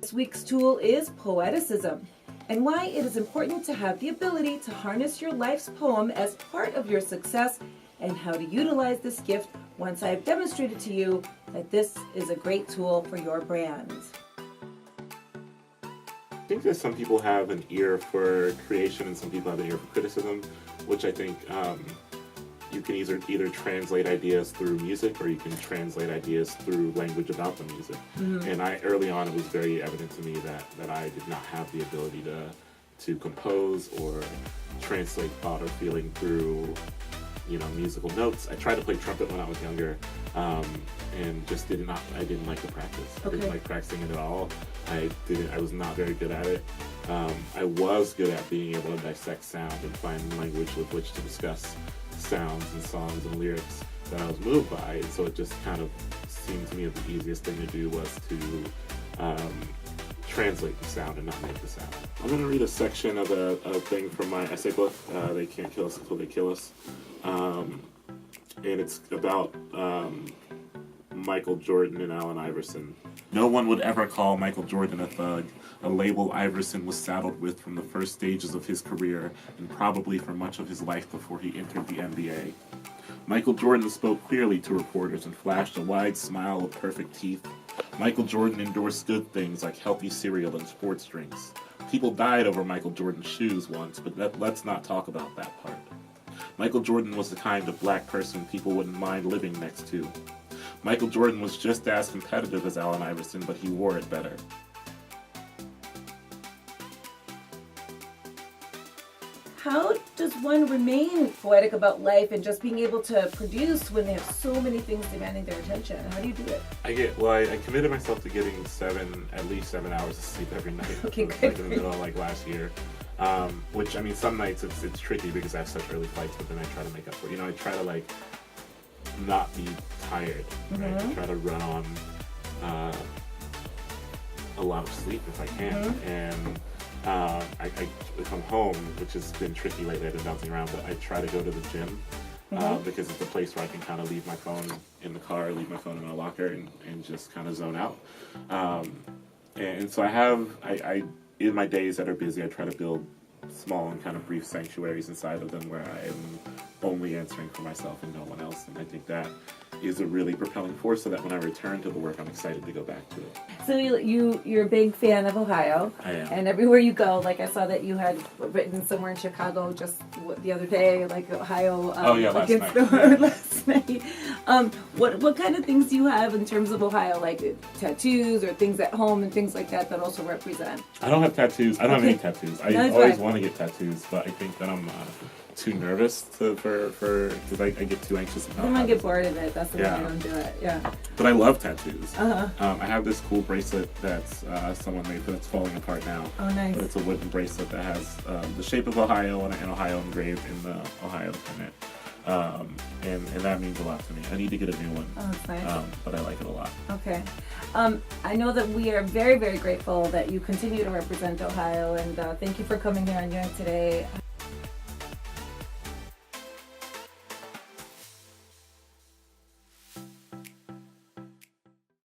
This week's tool is Poeticism, and why it is important to have the ability to harness your life's poem as part of your success, and how to utilize this gift once I've demonstrated to you that this is a great tool for your brand. I think that some people have an ear for creation and some people have an ear for criticism, which I think you can either translate ideas through music or you can translate ideas through language about the music. Mm-hmm. And early on it was very evident to me that I did not have the ability to compose or translate thought or feeling through musical notes. I tried to play trumpet when I was younger, and just I didn't like the practice. Okay. I didn't like practicing it at all. I was not very good at it. I was good at being able to dissect sound and find language with which to discuss sounds and songs and lyrics that I was moved by, and so it just kind of seemed to me that the easiest thing to do was to translate the sound and not make the sound. I'm going to read a section of a thing from my essay book, They Can't Kill Us Until They Kill Us, and it's about Michael Jordan and Allen Iverson. No one would ever call Michael Jordan a thug, a label Iverson was saddled with from the first stages of his career and probably for much of his life before he entered the NBA. Michael Jordan spoke clearly to reporters and flashed a wide smile of perfect teeth. Michael Jordan endorsed good things like healthy cereal and sports drinks. People died over Michael Jordan's shoes once, but let's not talk about that part. Michael Jordan was the kind of black person people wouldn't mind living next to. Michael Jordan was just as competitive as Allen Iverson, but he wore it better. How does one remain poetic about life and just being able to produce when they have so many things demanding their attention? How do you do it? I committed myself to getting at least 7 hours of sleep every night. Okay, good. Like in the middle of last year. Which, some nights it's tricky because I have such early flights, but then I try to make up for it. I try to not be tired, right? I try to run on a lot of sleep if I can. Mm-hmm. And I come home, which has been tricky lately. I've been bouncing around, but I try to go to the gym because it's a place where I can kind of leave my phone in the car, leave my phone in my locker, and just kind of zone out. And so I in my days that are busy, I try to build small and kind of brief sanctuaries inside of them where I am only answering for myself and no one else. And I think that is a really propelling force so that when I return to the work, I'm excited to go back to it. So you're a big fan of Ohio. I am. And everywhere you go, I saw that you had written somewhere in Chicago just the other day, Ohio. Last night. Last night. What kind of things do you have in terms of Ohio, like tattoos or things at home and things like that also represent? I don't have tattoos. I don't have any tattoos. I always want to get tattoos, but I think that I'm too nervous because I get too anxious about it. I might get bored of it. That's the reason I don't do it. Yeah. But I love tattoos. I have this cool bracelet that's someone made that's falling apart now. Oh, nice. But it's a wooden bracelet that has the shape of Ohio and Ohio engraved in the Ohio pennant. And that means a lot to me. I need to get a new one. Oh, that's nice. But I like it a lot. Okay. I know that we are very, very grateful that you continue to represent Ohio, and thank you for coming here on Young today.